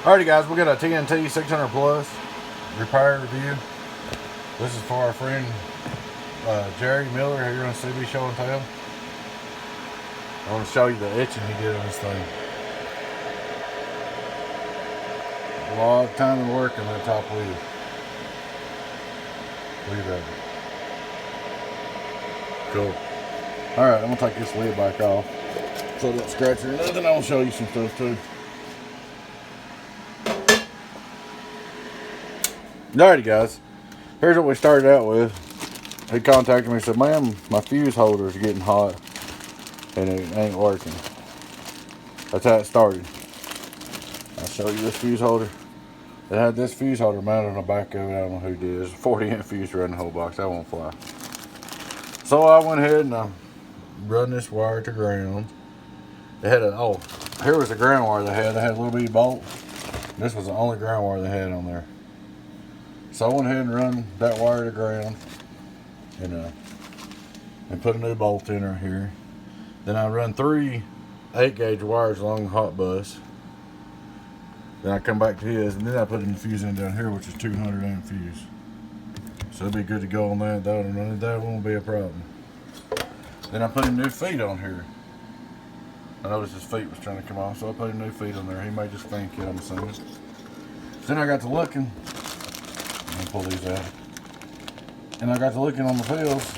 Alrighty guys, we got a TNT 600 plus repair review. This is for our friend Jerry Miller here on CB Show and Tell. I want to show you the etching he did on this thing. A lot of time and work on that top wheel. Look at that. Cool. Alright, I'm going to take this lid back off so it don't scratch or nothing. I'll show you some stuff too. Alrighty guys, here's what we started out with. He contacted me and said, "Man, my fuse holder is getting hot and it ain't working." That's how it started. I'll show you this fuse holder. It had this fuse holder mounted on the back of it. I don't know who did. It's a 40-amp fuse running the whole box. That won't fly. So I went ahead and I run this wire to ground. They had a, oh, here was the ground wire they had. They had a little bitty bolt. This was the only ground wire they had on there. So I went ahead and run that wire to ground and put a new bolt in right here. Then I run 3 8-gauge wires along the hot bus. Then I come back to his, and then I put a fuse in down here, which is 200-amp fuse. So it'll be good to go on that. That won't be a problem. Then I put him new feet on here. I noticed his feet was trying to come off, so I put him new feet on there. He may just think it, I'm assuming. Then I got to looking. I'm gonna pull these out. And I got to looking on the pills.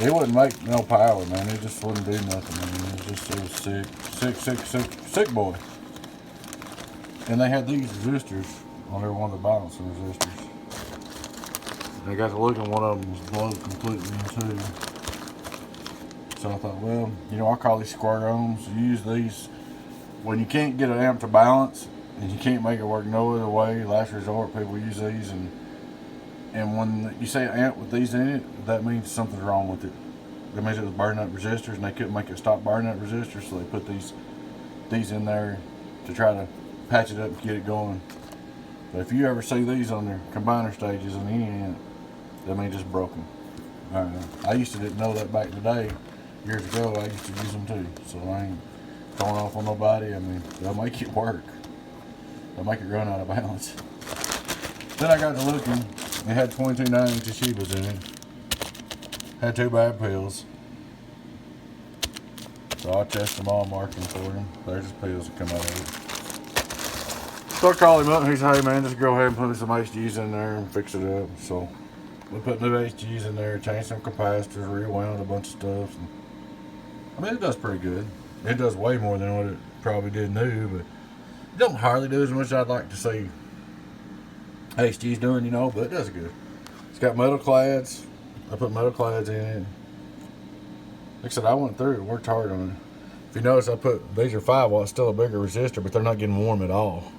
It wouldn't make no power, man. It just wouldn't do nothing, man. It was sick boy. And they had these resistors on every one of the balancing resistors. And I got to look, and one of them was blown completely in two. So I thought, well, you know, I call these square ohms. Use these when you can't get an amp to balance and you can't make it work no other way. Last resort, people use these, and when you say amp with these in it, that means something's wrong with it. That means it was burning up resistors, and they couldn't make it stop burning up resistors, so they put these in there to try to patch it up and get it going. But if you ever see these on their combiner stages on any amp, that means it's broken. I used to didn't know that back in the day. Years ago, I used to use them too, so I ain't going off on nobody. I mean, they'll make it work. They'll make it run out of balance. Then I got to looking. It had 22 9-inch Toshibas in it. Had 2 bad pills. So I tested them all, marked them for him. There's his pills that come out of it. So I called him up and he said, "Hey man, just go ahead and put some HGs in there and fix it up." So we put new HGs in there, changed some capacitors, rewound a bunch of stuff. And I mean, it does pretty good. It does way more than what it probably did new, but it don't hardly do as much as I'd like to see HG's doing, you know, but it does good. It's got metal clads. I put metal clads in it. Like I said, I went through it, worked hard on it. If you notice, I put, these are 5 watts, still a bigger resistor, but they're not getting warm at all.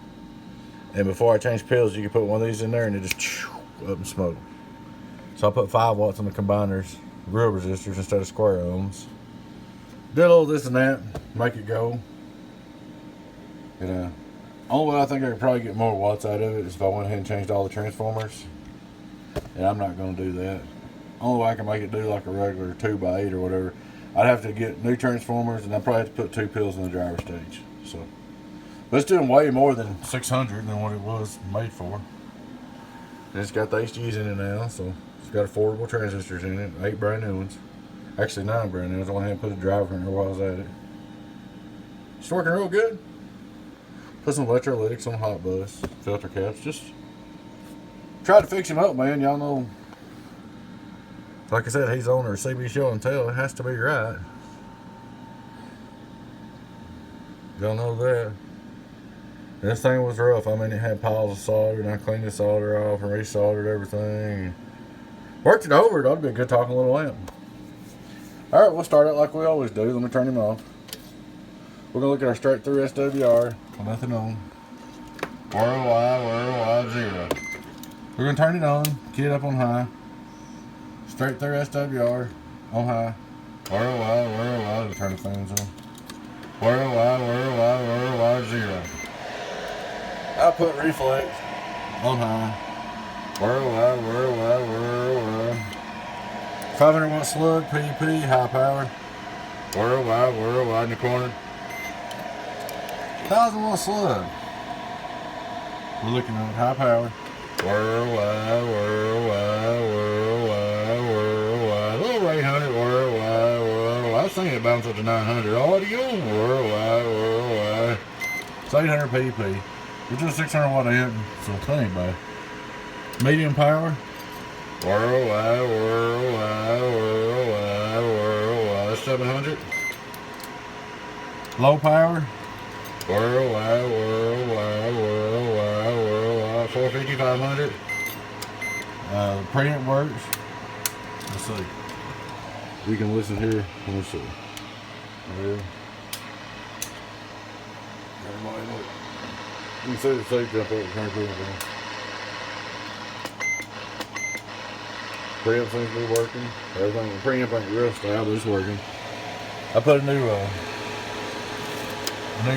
And before I changed pills, you can put one of these in there and it just up and smoke. So I put 5 watts on the combiners, real resistors instead of square ohms. Did a little this and that, make it go. And only way I think I could probably get more watts out of it is if I went ahead and changed all the transformers. And I'm not going to do that. Only way I can make it do like a regular 2x8 or whatever, I'd have to get new transformers, and I'd probably have to put 2 pills in the driver stage. So, but it's doing way more than 600 than what it was made for. And it's got the HGs in it now, so it's got affordable transistors in it, 8 brand new ones. Actually 9 brand new ones. I went ahead and put a driver in there while I was at it. It's working real good. Put some electrolytics on the hot bus, filter caps. Just try to fix him up, man. Y'all know, like I said, he's on our CB Show and Tell. It has to be right. Y'all know that. This thing was rough. I mean, it had piles of solder, and I cleaned the solder off and resoldered everything. Worked it over. That'd be a good talking little lamp. Alright, we'll start out like we always do. Let me turn him off. We're going to look at our straight through SWR. Nothing on. ROI 0. We're going to turn it on. Key it up on high. Straight through SWR on high. ROI, turn the fans on. ROI 0. Output reflex on high. 500 watt slug, PUP, high power. Worldwide in the corner. 1,000-watt slug. We're looking at high power. Worldwide, worldwide, worldwide, worldwide. Little 800, worldwide, worldwide. I've seen it bounce up to 900. Audio, worldwide, worldwide. It's 800 pp. It's just 600-watt amp, so it ain't bad. Medium power. Worldwide, worldwide, worldwide, worldwide. 700. Low power. Worldwide, worldwide, worldwide, worldwide. 450, 500. The preamp works. Let's see. We can listen here. Let's see. Yeah. Everybody look. You can see the safe jump up and turn preamp on. Preamp seems to be working. Everything. The preamp ain't real style, but it's working. I put a new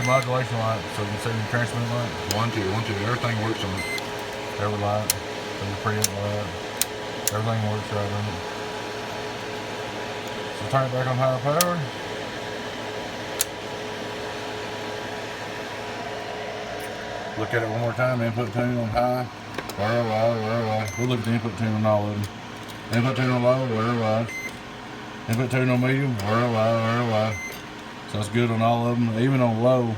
modulation light, so you can see the transmitting light. 1, 2, 1, 2. Everything works on it. Every light, the preamp light, everything works right on it. So turn it back on higher power. Look at it one more time. Input tune on high. Worldwide. We'll look at the input tune on all of them. Input tune on low. Worldwide. Input tune on medium. Worldwide. So it's good on all of them, even on low.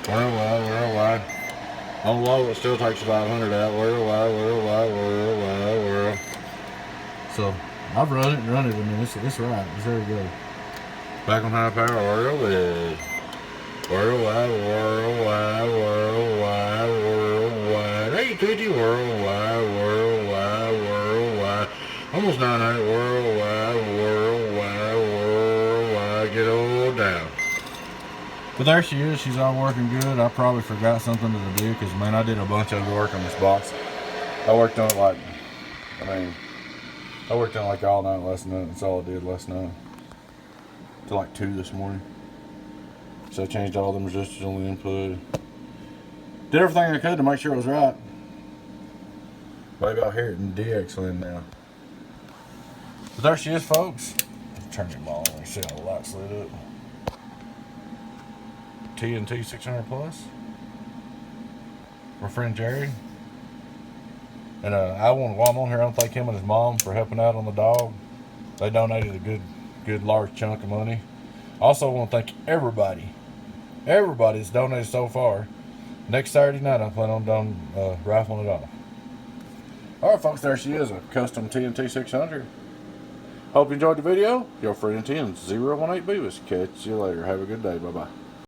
Worldwide. On low, it still takes 500 out. Worldwide. So I've run it, I mean, it's right. It's very good. Back on high power, worldwide. 850, worldwide. Almost 900, worldwide. Get all down. But there she is. She's all working good. I probably forgot something to do because, man, I did a bunch of work on this box. I worked on it like all night last night. That's all I did last night. Till like 2 this morning. So I changed all them resistors on the input. Did everything I could to make sure it was right. Maybe I'll hear it in DX in now. But there she is, folks. Let's turn them on and see how the lights lit up. TNT 600 plus. My friend Jerry. And while I'm on here, I want to thank him and his mom for helping out on the dog. They donated a good large chunk of money. Also want to thank everybody that's donated so far. Next Saturday night, I'm planning on rifling it off. Alright folks, there she is, a custom TNT 600. Hope you enjoyed the video. Your friend Tim, 018 Beavis. Catch you later. Have a good day. Bye-bye.